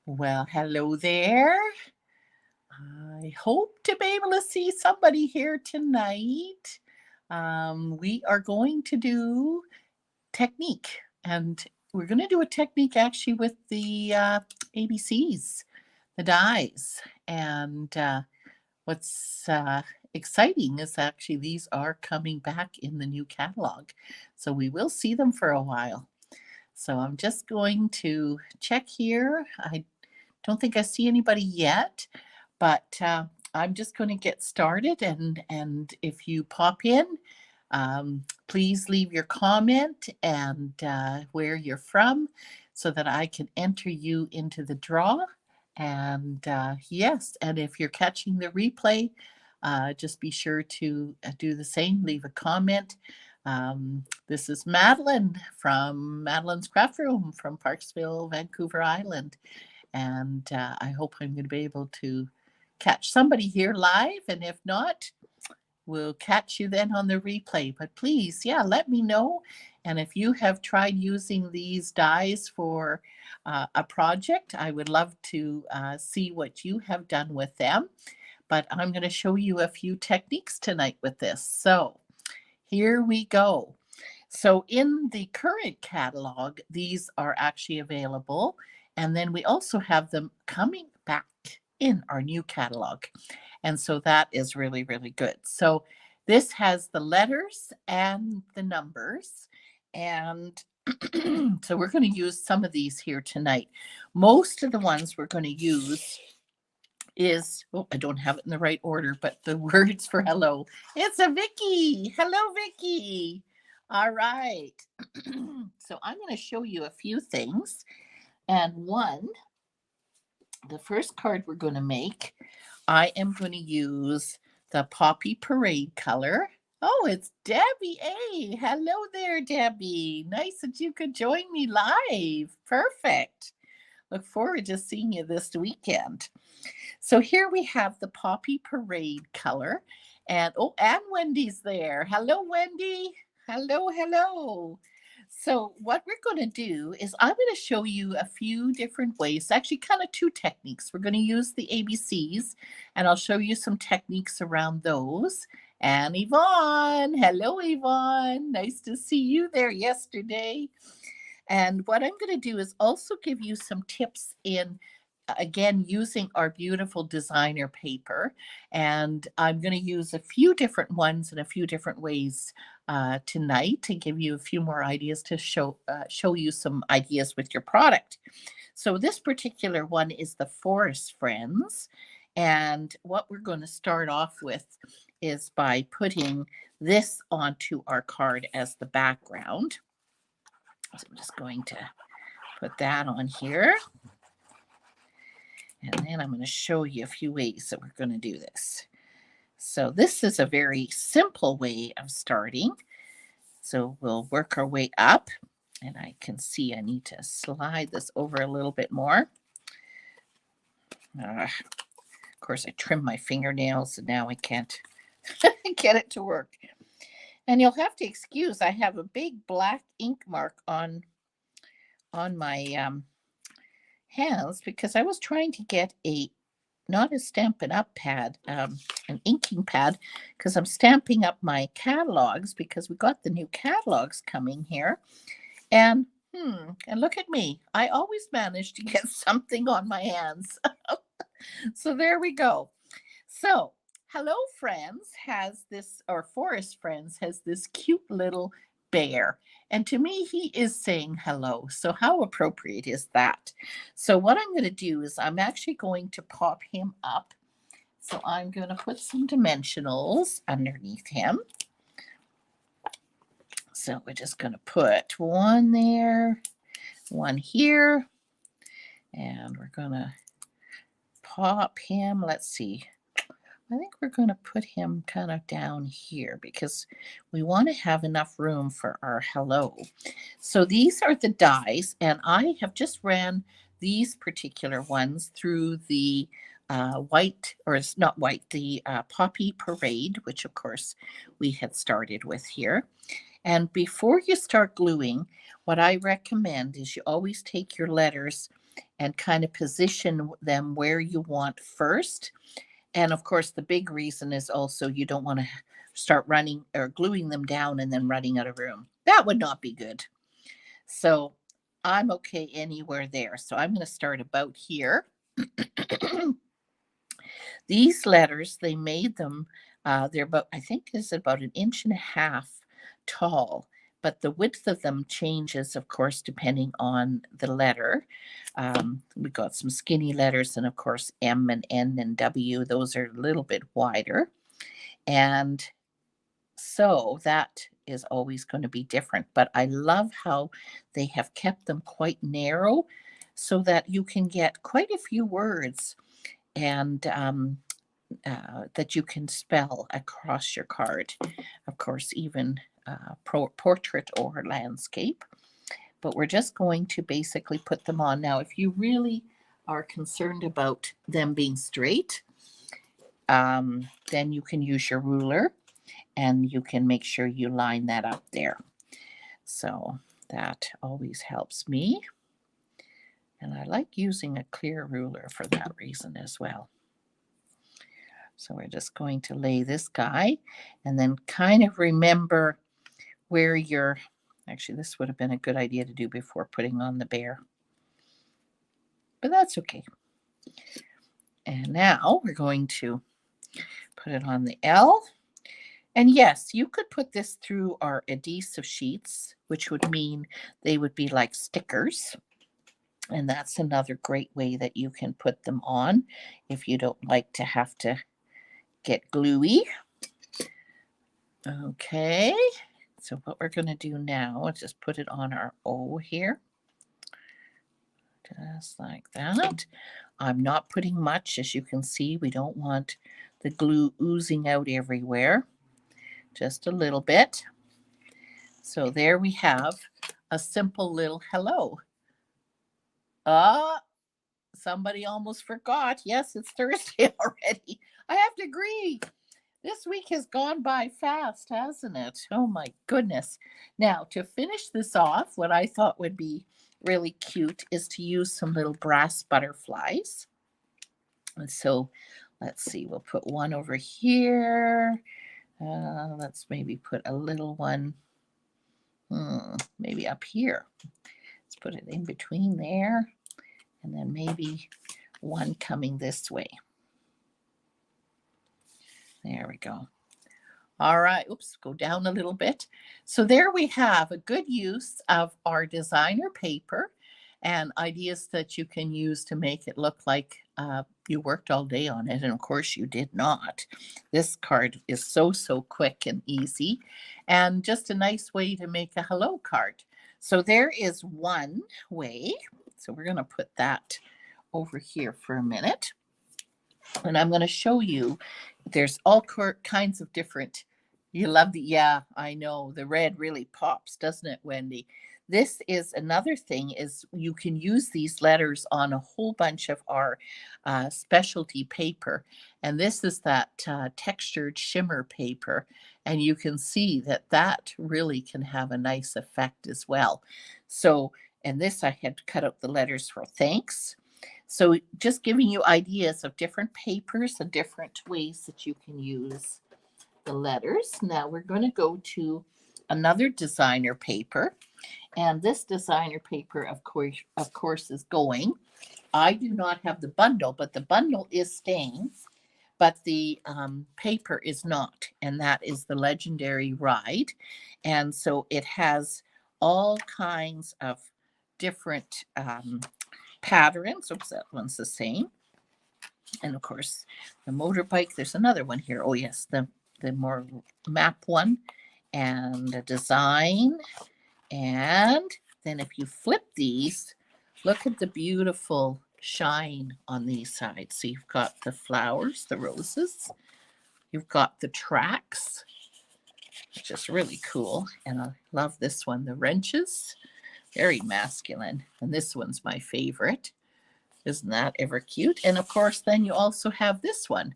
Well, hello there. I hope to be able to see somebody here tonight. We are going to do technique, and we're going to do a technique actually with the ABCs, the dies. And what's exciting is actually these are coming back in the new catalog. So we will see them for a while. So I'm just going to check here. I don't think I see anybody yet, but I'm just going to get started. And if you pop in, please leave your comment and where you're from, so that I can enter you into the draw. And yes, and if you're catching the replay, just be sure to do the same. Leave a comment. This is Madeline from Madeline's Craft Room from Parksville, Vancouver Island. And I hope I'm going to be able to catch somebody here live. And if not, we'll catch you then on the replay. But please, yeah, let me know. And if you have tried using these dies for a project, I would love to see what you have done with them. But I'm going to show you a few techniques tonight with this. So here we go. So in the current catalog, these are actually available. And then we also have them coming back in our new catalog. And so that is really, really good. So this has the letters and the numbers. And so we're going to use some of these here tonight. Most of the ones we're going to use is, oh, I don't have it in the right order, but the words for hello. It's a Vicky. Hello, Vicky. All right. So I'm going to show you a few things. And the first card we're going to make, I am going to use the Poppy Parade color. Oh, it's Debbie A. Hello there, Debbie. Nice that you could join me live. Perfect. Look forward to seeing you this weekend. So here we have the Poppy Parade color. And oh, and Wendy's there. Hello, Wendy. Hello, hello. So what we're going to do is I'm going to show you a few different ways, actually kind of two techniques. We're going to use the ABCs, and I'll show you some techniques around those. And Yvonne, hello, Yvonne. Nice to see you there yesterday. And what I'm going to do is also give you some tips in, again, using our beautiful designer paper. And I'm going to use a few different ones in a few different ways tonight to give you a few more ideas to show you some ideas with your product. So this particular one is the Forest Friends. And what we're going to start off with is by putting this onto our card as the background. So I'm just going to put that on here. And then I'm going to show you a few ways that we're going to do this. So this is a very simple way of starting. So we'll work our way up. And I can see I need to slide this over a little bit more. Of course, I trimmed my fingernails, and now I can't get it to work. And you'll have to excuse, I have a big black ink mark on my hands because I was trying to get not a Stampin' Up pad, an inking pad, because I'm stamping up my catalogs because we got the new catalogs coming here. And look at me. I always manage to get something on my hands. So there we go. So Hello Friends has this, or Forest Friends has this cute little bear. And to me, he is saying hello. So how appropriate is that? So what I'm going to do is I'm actually going to pop him up. So I'm going to put some dimensionals underneath him. So we're just going to put one there, one here, and we're going to pop him. Let's see. I think we're going to put him kind of down here because we want to have enough room for our hello. So these are the dies, and I have just ran these particular ones through the white, or it's not white, the Poppy Parade, which of course we had started with here. And before you start gluing, what I recommend is you always take your letters and kind of position them where you want first. And of course, the big reason is also you don't want to start running or gluing them down and then running out of room. That would not be good. So I'm okay anywhere there. So I'm going to start about here. These letters, they made them, they're about, I think is about 1.5 inches tall, but the width of them changes, of course, depending on the letter. We got some skinny letters, and of course, M and N and W, those are a little bit wider. And so that is always going to be different. But I love how they have kept them quite narrow so that you can get quite a few words and that you can spell across your card. Of course, even portrait or landscape. But we're just going to basically put them on. Now, if you really are concerned about them being straight, then you can use your ruler and you can make sure you line that up there. So that always helps me. And I like using a clear ruler for that reason as well. So we're just going to lay this guy and then kind of remember where you're, actually this would have been a good idea to do before putting on the bear, but that's okay. And now we're going to put it on the L. And yes, you could put this through our adhesive sheets, which would mean they would be like stickers. And that's another great way that you can put them on if you don't like to have to get gluey. Okay, so what we're going to do now is just put it on our O here. Just like that. I'm not putting much. As you can see, we don't want the glue oozing out everywhere. Just a little bit. So there we have a simple little hello. Somebody almost forgot. Yes, it's Thursday already. I have to agree. This week has gone by fast, hasn't it? Oh my goodness. Now, to finish this off, what I thought would be really cute is to use some little brass butterflies. And so let's see, we'll put one over here. Let's maybe put a little one, maybe up here. Let's put it in between there. And then maybe one coming this way. There we go. All right, oops, go down a little bit. So there we have a good use of our designer paper and ideas that you can use to make it look like you worked all day on it. And of course you did not. This card is so quick and easy and just a nice way to make a hello card. So there is one way. So we're going to put that over here for a minute. And I'm going to show you, there's all kinds of different, you love the, yeah, I know, the red really pops, doesn't it, Wendy? This is another thing is you can use these letters on a whole bunch of our specialty paper. And this is that textured shimmer paper. And you can see that that really can have a nice effect as well. So, and this I had cut out the letters for thanks. So just giving you ideas of different papers and different ways that you can use the letters. Now we're going to go to another designer paper. And this designer paper, of course, is going. I do not have the bundle, but the bundle is staying. But the paper is not. And that is the Legendary Ride. And so it has all kinds of different patterns. Oops, that one's the same. And of course, the motorbike, there's another one here. Oh yes, the more map one and a design. And then if you flip these, look at the beautiful shine on these sides. So you've got the flowers, the roses. You've got the tracks, which is really cool. And I love this one, the wrenches. Very masculine. And this one's my favorite. Isn't that ever cute? And of course, then you also have this one,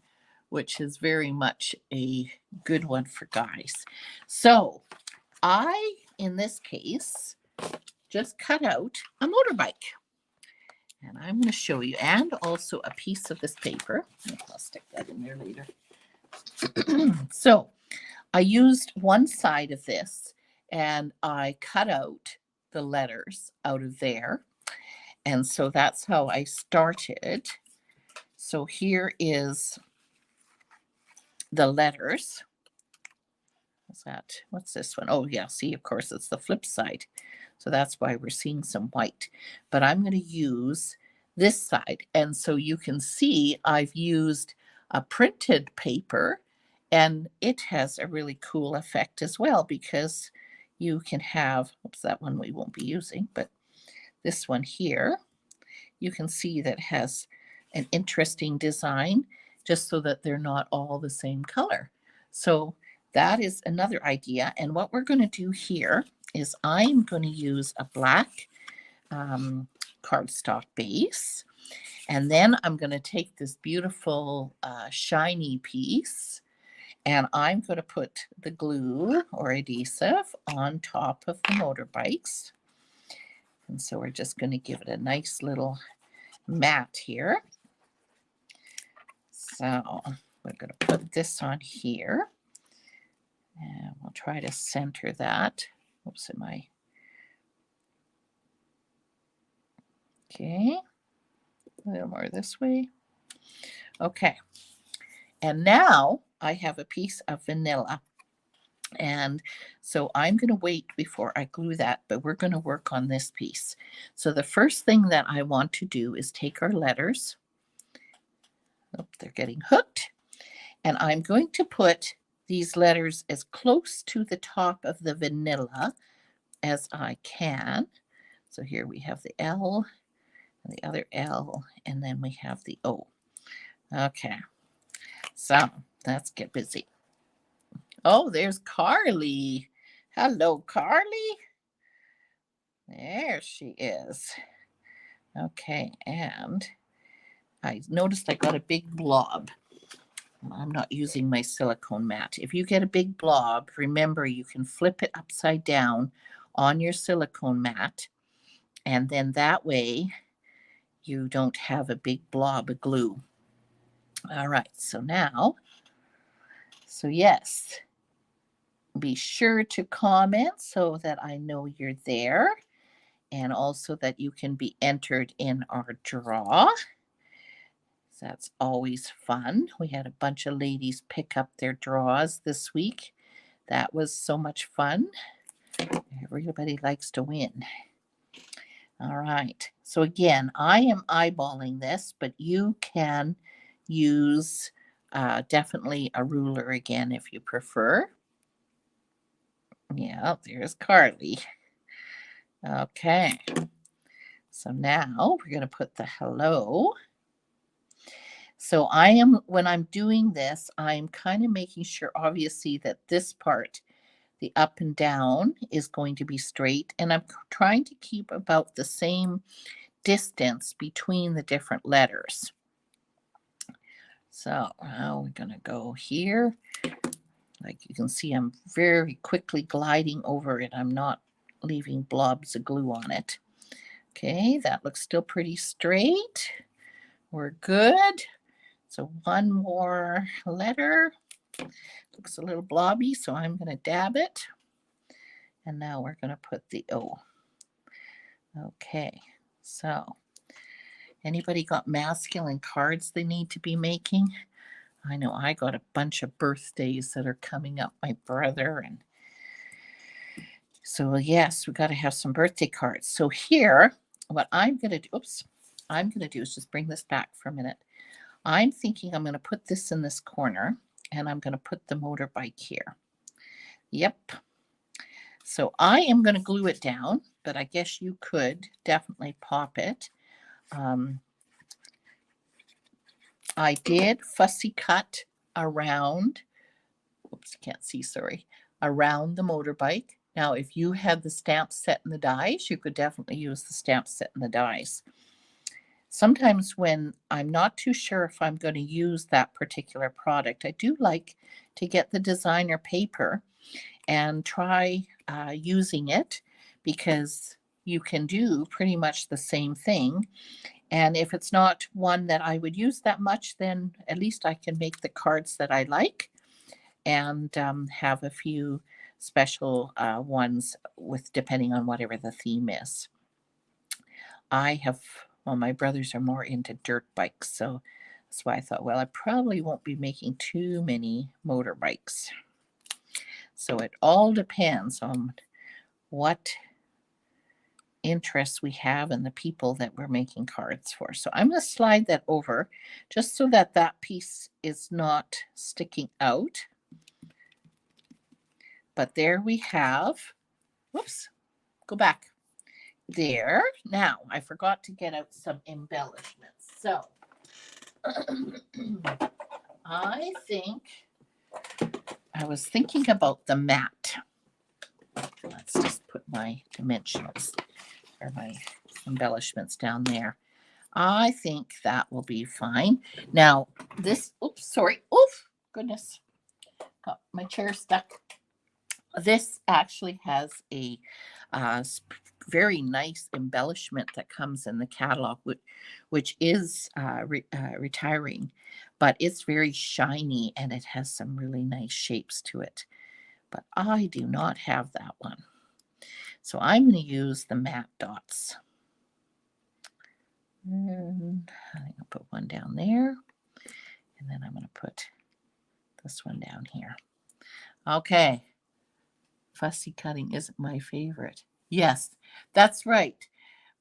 which is very much a good one for guys. So I, in this case, just cut out a motorbike. And I'm going to show you, and also a piece of this paper. I'll stick that in there later. So I used one side of this and I cut out the letters out of there. And so that's how I started. So here is the letters. What's this one? Oh yeah, see, of course it's the flip side. So that's why we're seeing some white. But I'm going to use this side. And so you can see I've used a printed paper, and it has a really cool effect as well, because you can have, oops, that one we won't be using, but this one here, you can see that has an interesting design, just so that they're not all the same color. So that is another idea. And what we're going to do here is I'm going to use a black cardstock base. And then I'm going to take this beautiful shiny piece, and I'm going to put the glue or adhesive on top of the motorbikes. And so we're just going to give it a nice little mat here. So we're going to put this on here, and we'll try to center that. Oops, okay, a little more this way. Okay, and now I have a piece of vanilla, and so I'm going to wait before I glue that, but we're going to work on this piece. So the first thing that I want to do is take our letters. Oh, they're getting hooked. And I'm going to put these letters as close to the top of the vanilla as I can. So here we have the L and the other L, and then we have the O. Okay, so let's get busy. Oh, there's Carly. Hello, Carly. There she is. Okay, and I noticed I got a big blob. I'm not using my silicone mat. If you get a big blob, remember you can flip it upside down on your silicone mat, and then that way you don't have a big blob of glue. All right, so now, yes, be sure to comment so that I know you're there, and also that you can be entered in our draw. That's always fun. We had a bunch of ladies pick up their draws this week. That was so much fun. Everybody likes to win. All right. So again, I am eyeballing this, but you can use definitely a ruler again if you prefer. Yeah, there's Carly. Okay. So now we're going to put the hello. So when I'm doing this, I'm kind of making sure, obviously, that this part, the up and down, is going to be straight. And I'm trying to keep about the same distance between the different letters. So now we're going to go here. Like you can see, I'm very quickly gliding over it. I'm not leaving blobs of glue on it. Okay, that looks still pretty straight. We're good. So one more letter. Looks a little blobby, so I'm going to dab it. And now we're going to put the O. Okay, so anybody got masculine cards they need to be making? I know I got a bunch of birthdays that are coming up, my brother, and so yes, we got to have some birthday cards. So here, what I'm going to do, I'm going to do is just bring this back for a minute. I'm thinking I'm going to put this in this corner, and I'm going to put the motorbike here. Yep. So I am going to glue it down, but I guess you could definitely pop it. I did fussy cut around, can't see, sorry, around the motorbike. Now, if you had the stamp set and the dies, you could definitely use the stamp set and the dies. Sometimes when I'm not too sure if I'm going to use that particular product, I do like to get the designer paper and try using it because you can do pretty much the same thing. And if it's not one that I would use that much, then at least I can make the cards that I like and have a few special ones with depending on whatever the theme is. I have, well, my brothers are more into dirt bikes, so that's why I thought, well, I probably won't be making too many motorbikes. So it all depends on what interests we have and the people that we're making cards for. So I'm going to slide that over just so that that piece is not sticking out. But there we have, whoops, go back. There. Now, I forgot to get out some embellishments. So I was thinking about the mat. Let's just put my dimensionals or my embellishments down there. I think that will be fine. Now, this, oops, sorry. Oof, goodness. Got my chair stuck. This actually has a very nice embellishment that comes in the catalog, which is retiring, but it's very shiny and it has some really nice shapes to it. But I do not have that one. So I'm going to use the matte dots. And I'm going to put one down there. And then I'm going to put this one down here. Okay. Fussy cutting isn't my favorite. Yes, that's right.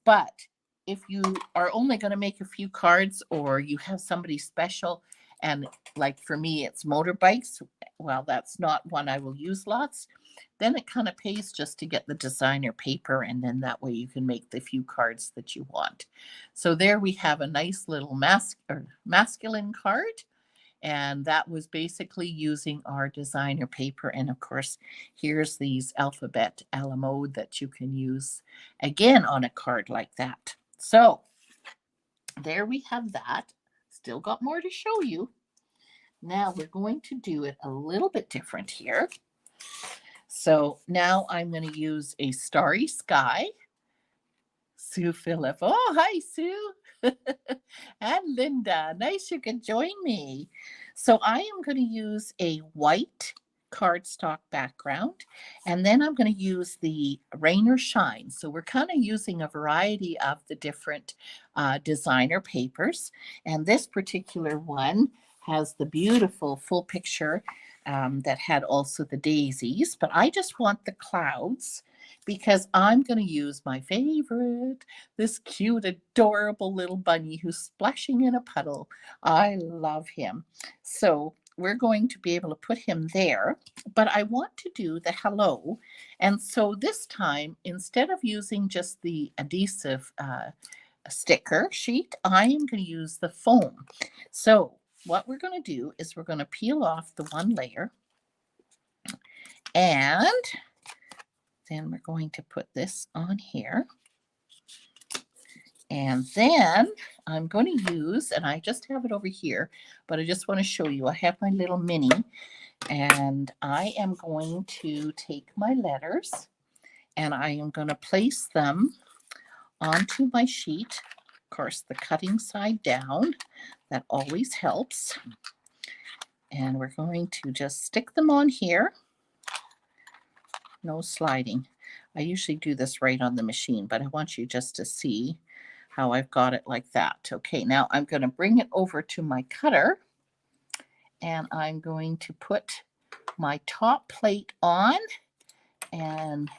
But if you are only going to make a few cards or you have somebody special, and like for me, it's motorbikes, well, that's not one I will use lots, then it kind of pays just to get the designer paper, and then that way you can make the few cards that you want. So there we have a nice little masculine card. And that was basically using our designer paper. And of course, here's these alphabet a la mode that you can use again on a card like that. So there we have that. Still got more to show you. Now we're going to do it a little bit different here. So now I'm going to use a starry sky. Sue Phillip. Oh, hi, Sue. And Linda. Nice you could join me. So I am going to use a white cardstock background, and then I'm going to use the Rain or Shine. So we're kind of using a variety of the different designer papers. And this particular one has the beautiful full picture that had also the daisies, but I just want the clouds because I'm going to use my favorite, this cute, adorable little bunny who's splashing in a puddle. I love him. So we're going to be able to put him there, but I want to do the hello. And so this time, instead of using just the adhesive sticker sheet, I am going to use the foam. So what we're going to do is we're going to peel off the one layer, and then we're going to put this on here. And then I'm going to use, and I just have it over here, but I just want to show you, I have my little mini, and I am going to take my letters and I am going to place them onto my sheet. Of course, the cutting side down, that always helps. And we're going to just stick them on here. No sliding. I usually do this right on the machine, but I want you just to see how I've got it like that. Okay, now I'm going to bring it over to my cutter, and I'm going to put my top plate on and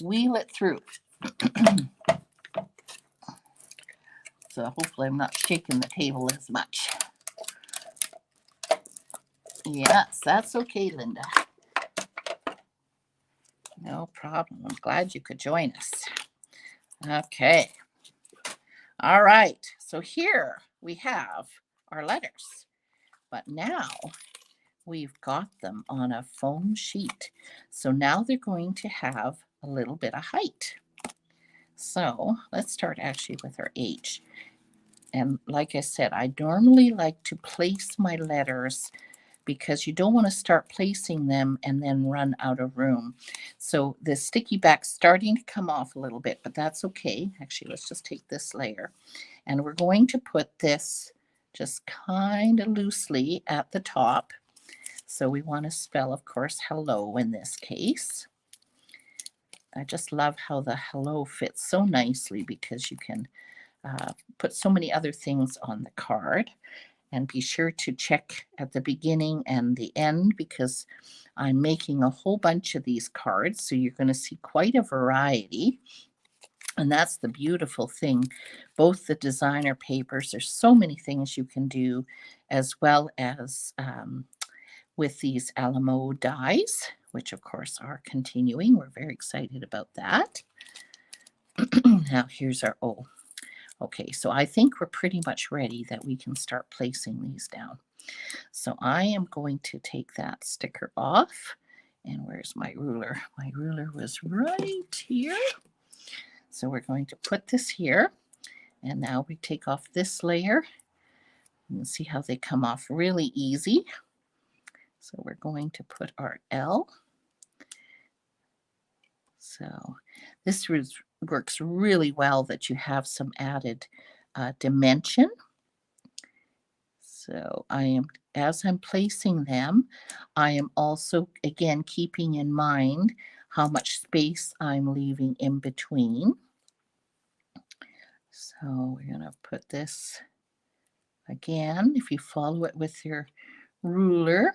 wheel it through. So hopefully I'm not shaking the table as much. Yes, that's okay, Linda. No problem. I'm glad you could join us. Okay. All right. So here we have our letters. But now we've got them on a foam sheet. So now they're going to have a little bit of height. So let's start actually with our H. And like I said, I normally like to place my letters because you don't want to start placing them and then run out of room. So the sticky back's starting to come off a little bit, but that's okay. Actually, let's just take this layer, and we're going to put this just kind of loosely at the top. So we want to spell, of course, hello in this case. I just love how the hello fits so nicely because you can put so many other things on the card. And be sure to check at the beginning and the end because I'm making a whole bunch of these cards. So you're going to see quite a variety. And that's the beautiful thing. Both the designer papers, there's so many things you can do, as well as with these Alamo dies, which of course are continuing. We're very excited about that. Now here's our okay, so I think we're pretty much ready that we can start placing these down. So I am going to take that sticker off. And where's my ruler? My ruler was right here. So we're going to put this here. And now we take off this layer. You can see how they come off really easy. So we're going to put our L. So this works really well that you have some added dimension. So as I'm placing them, I am also, again, keeping in mind how much space I'm leaving in between. So we're going to put this again, if you follow it with your ruler.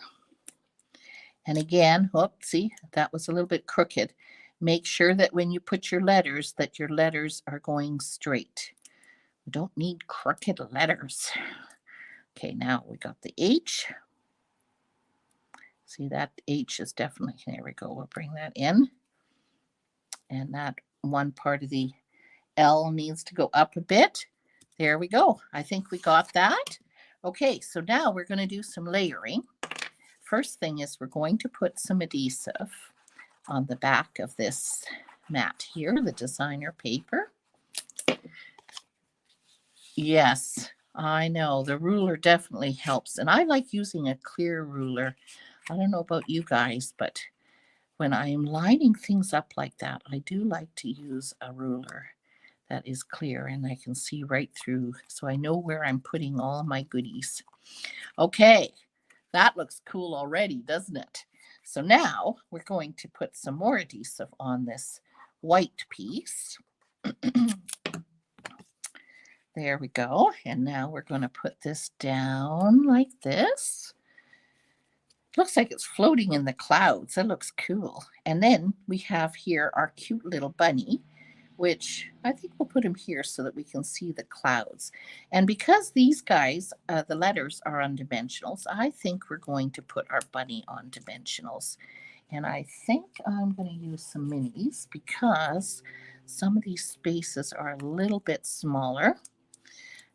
And again, see, that was a little bit crooked. Make sure that when you put your letters, that your letters are going straight. We don't need crooked letters. Okay, now we got the H. See, that H is definitely, there we go. We'll bring that in. And that one part of the L needs to go up a bit. There we go. I think we got that. Okay, so now we're going to do some layering. First thing is we're going to put some adhesive on the back of this mat here, the designer paper. Yes, I know the ruler definitely helps. And I like using a clear ruler. I don't know about you guys, but when I am lining things up like that, I do like to use a ruler that is clear and I can see right through. So I know where I'm putting all my goodies. Okay, that looks cool already, doesn't it? So now we're going to put some more adhesive on this white piece. There we go. And now we're going to put this down like this. Looks like it's floating in the clouds. That looks cool. And then we have here our cute little bunny, which I think we'll put him here so that we can see the clouds. And because these guys, the letters are on dimensionals, I think we're going to put our bunny on dimensionals. And I think I'm going to use some minis because some of these spaces are a little bit smaller.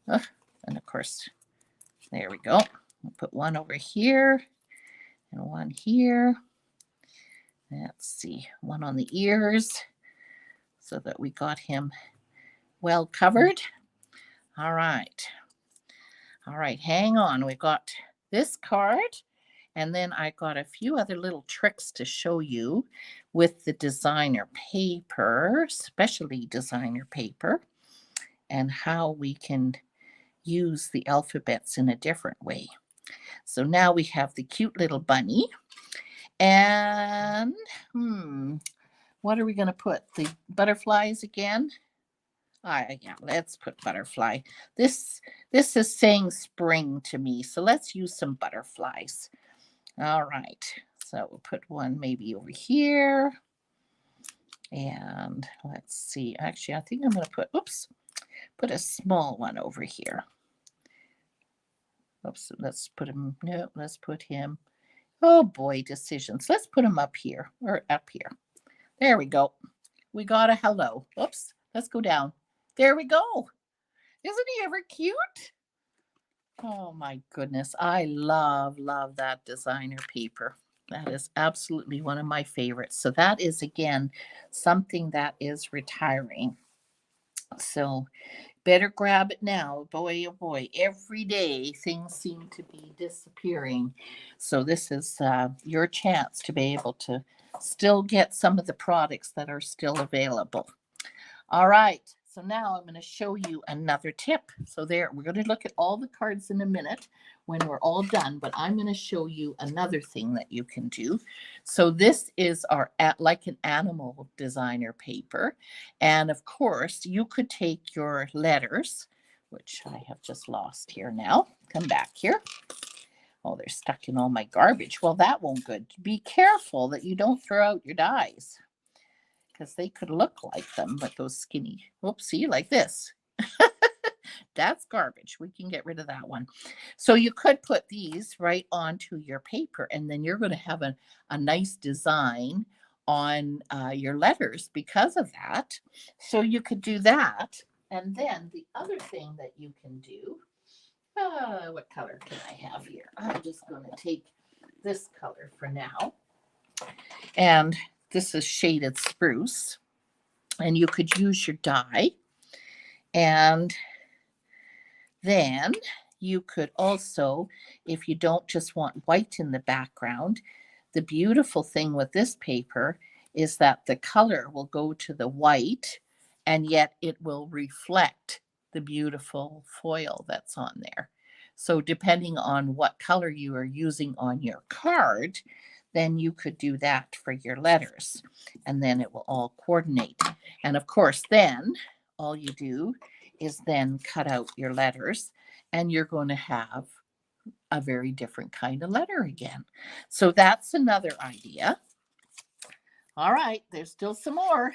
And of course, there we go. We'll put one over here and one here. Let's see, one on the ears so that we got him well covered. All right. All right, hang on. We got this card, and then I got a few other little tricks to show you with the designer paper, especially designer paper, and how we can use the alphabets in a different way. So now we have the cute little bunny. And what are we going to put? The butterflies again? Yeah, let's put butterfly. This is saying spring to me, so let's use some butterflies. All right, so we'll put one maybe over here. And let's see. Actually, I think I'm going to put a small one over here. Oops, let's put him. No, let's put him. Oh boy, decisions. Let's put him up here or up here. There we go. We got a hello. Oops, let's go down. There we go. Isn't he ever cute? Oh my goodness. I love that designer paper. That is absolutely one of my favorites. So that is, again, something that is retiring. So Better grab it now. Boy, oh boy, every day things seem to be disappearing. So this is your chance to be able to still get some of the products that are still available. All right. So now I'm going to show you another tip. So there, we're going to look at all the cards in a minute when we're all done, but I'm going to show you another thing that you can do. So this is our like an animal designer paper. And of course, you could take your letters, which I have just lost here now. Come back here. Oh, they're stuck in all my garbage. Well, that won't good. Be careful that you don't throw out your dies, because they could look like them, but those skinny, whoopsie, like this. That's garbage. We can get rid of that one. So you could put these right onto your paper, and then you're going to have a nice design on your letters because of that. So you could do that. And then the other thing that you can do, what color can I have here? I'm just going to take this color for now. And this is shaded spruce. And you could use your die. And then you could also, if you don't just want white in the background, the beautiful thing with this paper is that the color will go to the white, and yet it will reflect the beautiful foil that's on there. So depending on what color you are using on your card, then you could do that for your letters, and then it will all coordinate. And of course, then all you do is then cut out your letters, and you're going to have a very different kind of letter again. So that's another idea. All right, there's still some more.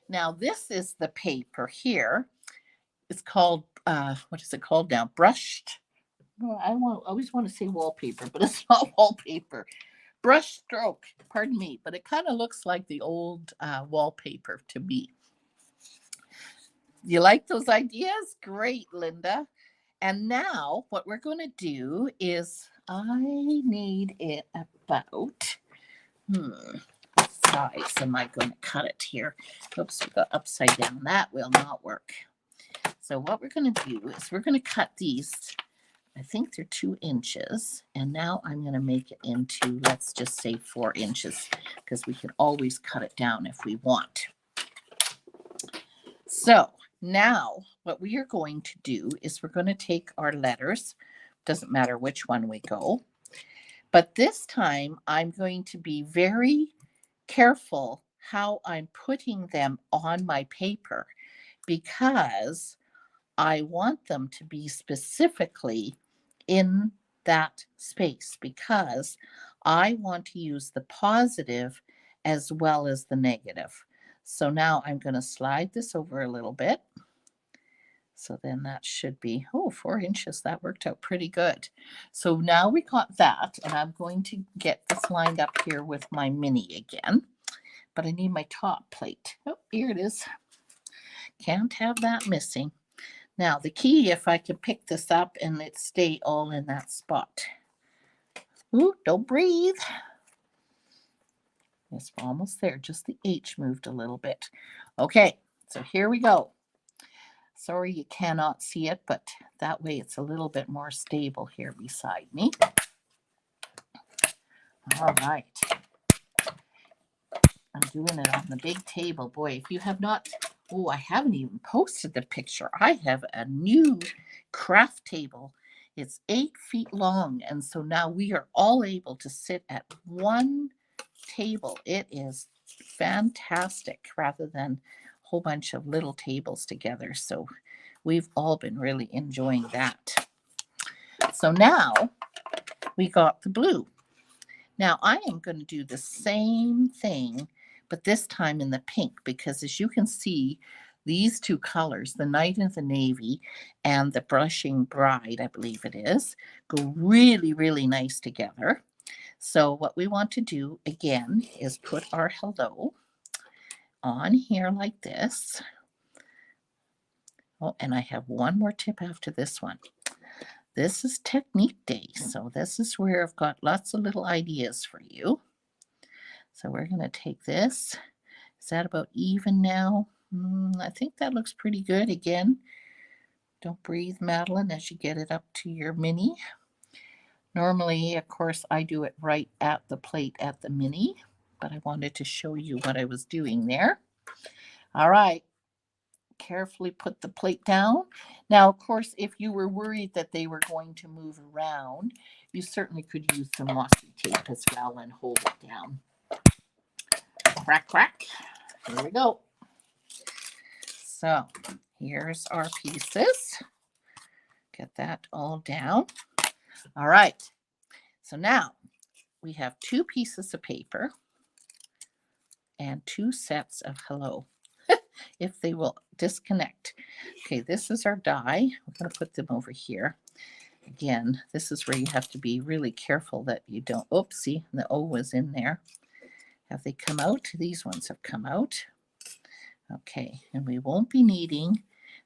Now, this is the paper here. It's called, what is it called now? Brushed. Well, I always want to say wallpaper, but it's not wallpaper. Brush stroke, pardon me, but it kind of looks like the old wallpaper to me. You like those ideas? Great, Linda. And now what we're going to do is I need it about, what size am I going to cut it here? Oops, we got upside down. That will not work. So what we're going to do is we're going to cut these. I think they're 2 inches. And now I'm going to make it into, let's just say 4 inches, because we can always cut it down if we want. So now what we are going to do is we're going to take our letters. Doesn't matter which one we go. But this time I'm going to be very careful how I'm putting them on my paper, because I want them to be specifically in that space, because I want to use the positive as well as the negative. So now I'm going to slide this over a little bit. So then that should be, 4 inches. That worked out pretty good. So now we got that, and I'm going to get this lined up here with my mini again. But I need my top plate. Oh, here it is. Can't have that missing. Now, the key, if I can pick this up and it stay all in that spot. Ooh, don't breathe. Yes, we're almost there. Just the H moved a little bit. Okay, so here we go. Sorry you cannot see it, but that way it's a little bit more stable here beside me. All right. I'm doing it on the big table. Boy, if you have not, I haven't even posted the picture. I have a new craft table. It's 8 feet long, and so now we are all able to sit at one table. It is fantastic, rather than a whole bunch of little tables together. So we've all been really enjoying that. So now we got the blue. Now I am going to do the same thing, but this time in the pink, because as you can see, these 2 colors, the Night and the Navy and the Blushing Bride, I believe it is, go really, really nice together. So what we want to do again is put our hello on here like this. Oh, and I have one more tip after this one. This is Technique Day, so this is where I've got lots of little ideas for you. So we're going to take this. Is that about even now? I think that looks pretty good again. Don't breathe, Madeline, as you get it up to your mini. Normally, of course, I do it right at the plate at the mini, but I wanted to show you what I was doing there. All right. Carefully put the plate down. Now, of course, if you were worried that they were going to move around, you certainly could use some washi tape as well and hold it down. Crack, crack. Here we go. So here's our pieces. Get that all down. All right. So now we have 2 pieces of paper and 2 sets of hello. If they will disconnect. Okay, this is our die. We're going to put them over here. Again, this is where you have to be really careful that you don't, oopsie, the O was in there. Have they come out? These ones have come out. Okay, and we won't be needing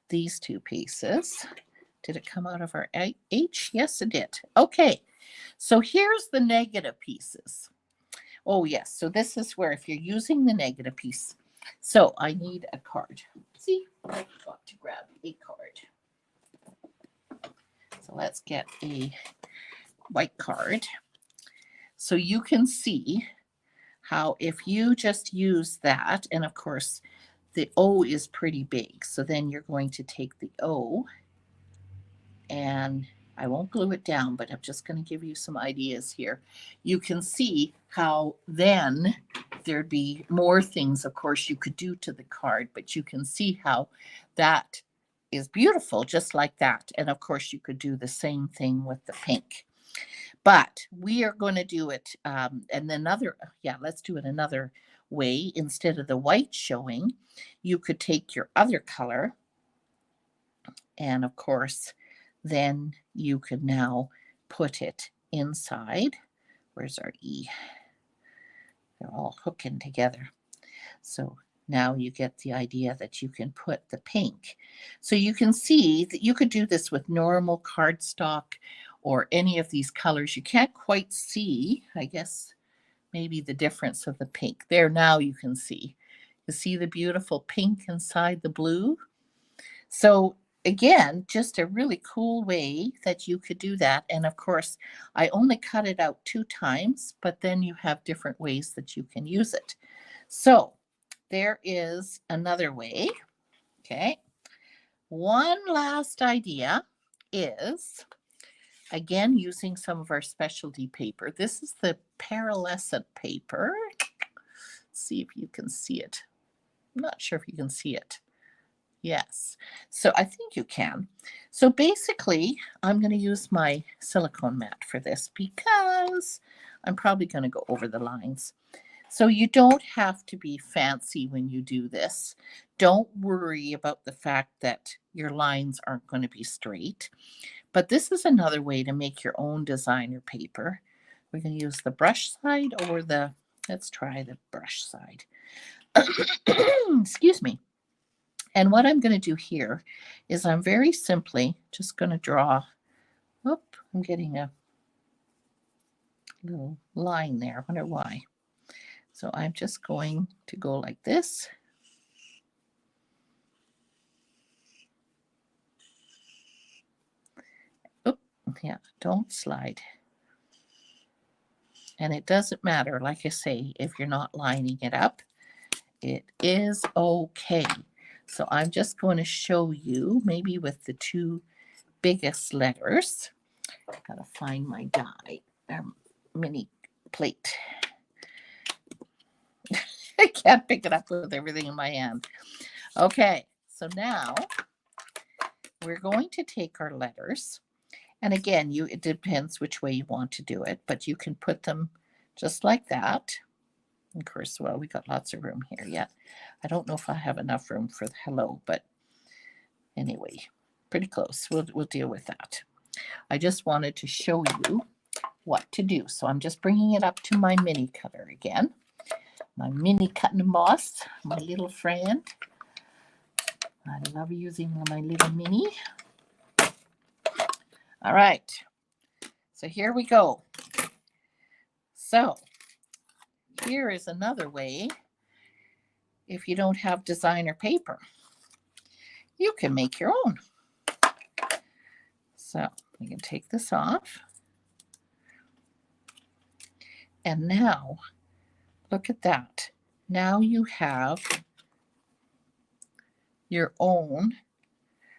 these 2 pieces. Did it come out of our H? Yes, it did. Okay, so here's the negative pieces. Oh, yes, so this is where if you're using the negative piece, so I need a card. See, I forgot to grab a card. So let's get a white card. So you can see how if you just use that, and of course the O is pretty big, so then you're going to take the O, and I won't glue it down, but I'm just going to give you some ideas here. You can see how then there'd be more things, of course, you could do to the card, but you can see how that is beautiful, just like that. And of course, you could do the same thing with the pink. But we are going to do it, and let's do it another way. Instead of the white showing, you could take your other color, and of course, then you could now put it inside. Where's our E? They're all hooking together. So now you get the idea that you can put the pink. So you can see that you could do this with normal cardstock or any of these colors. You can't quite see, I guess, maybe the difference of the pink. There, now you can see. You see the beautiful pink inside the blue? So again, just a really cool way that you could do that. And of course, I only cut it out 2 times, but then you have different ways that you can use it. So there is another way. Okay. One last idea is, again, using some of our specialty paper. This is the pearlescent paper. Let's see if you can see it. I'm not sure if you can see it. Yes. So I think you can. So basically, I'm going to use my silicone mat for this because I'm probably going to go over the lines. So you don't have to be fancy when you do this. Don't worry about the fact that your lines aren't going to be straight. But this is another way to make your own designer paper. We're going to use the brush side or let's try the brush side. Excuse me. And what I'm going to do here is I'm very simply just going to draw, I'm getting a little line there. I wonder why. So I'm just going to go like this. Yeah, don't slide. And it doesn't matter, like I say, if you're not lining it up, it is okay. So I'm just going to show you maybe with the 2 biggest letters. I've got to find my die, mini plate. I can't pick it up with everything in my hand. Okay, so now we're going to take our letters. And again, it depends which way you want to do it, but you can put them just like that. Of course, well, we got lots of room here yet. I don't know if I have enough room for the hello, but anyway, pretty close. We'll deal with that. I just wanted to show you what to do. So I'm just bringing it up to my mini cutter again. My mini cut and emboss, my little friend. I love using my little mini. All right, so here we go. So here is another way. If you don't have designer paper, you can make your own. So we can take this off. And now, look at that. Now you have your own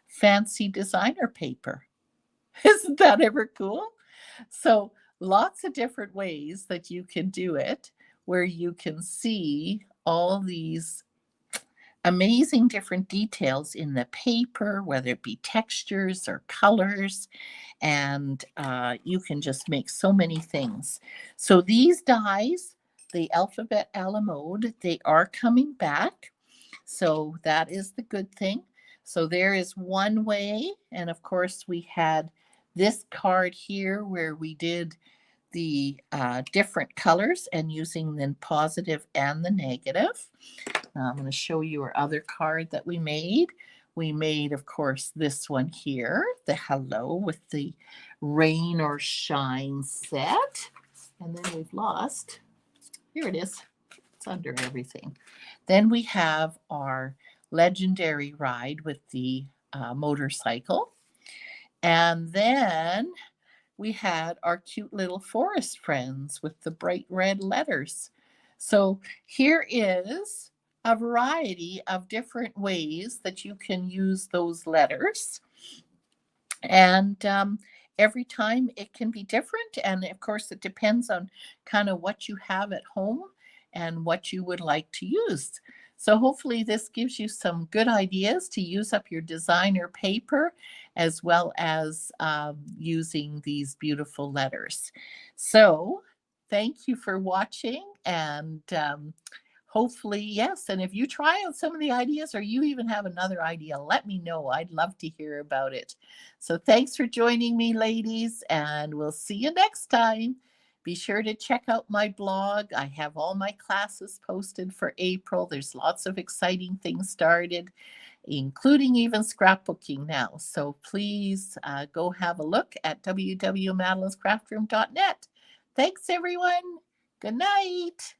fancy designer paper. Isn't that ever cool? So lots of different ways that you can do it, where you can see all these amazing different details in the paper, whether it be textures or colors, and you can just make so many things. So these dies, the Alphabet a la mode, they are coming back. So that is the good thing. So there is one way. And of course, we had this card here where we did the different colors and using the positive and the negative. I'm going to show you our other card that we made. We made, of course, this one here, the hello with the rain or shine set. And then we've lost, here it is. It's under everything. Then we have our legendary ride with the motorcycle. And then we had our cute little forest friends with the bright red letters. So here is a variety of different ways that you can use those letters. And every time it can be different. And of course, it depends on kind of what you have at home and what you would like to use. So hopefully this gives you some good ideas to use up your designer paper as well as using these beautiful letters. So thank you for watching, and hopefully, yes. And if you try out some of the ideas or you even have another idea, let me know. I'd love to hear about it. So thanks for joining me, ladies, and we'll see you next time. Be sure to check out my blog. I have all my classes posted for April. There's lots of exciting things started, including even scrapbooking now. So please go have a look at www.madelinescraftroom.net. Thanks, everyone. Good night.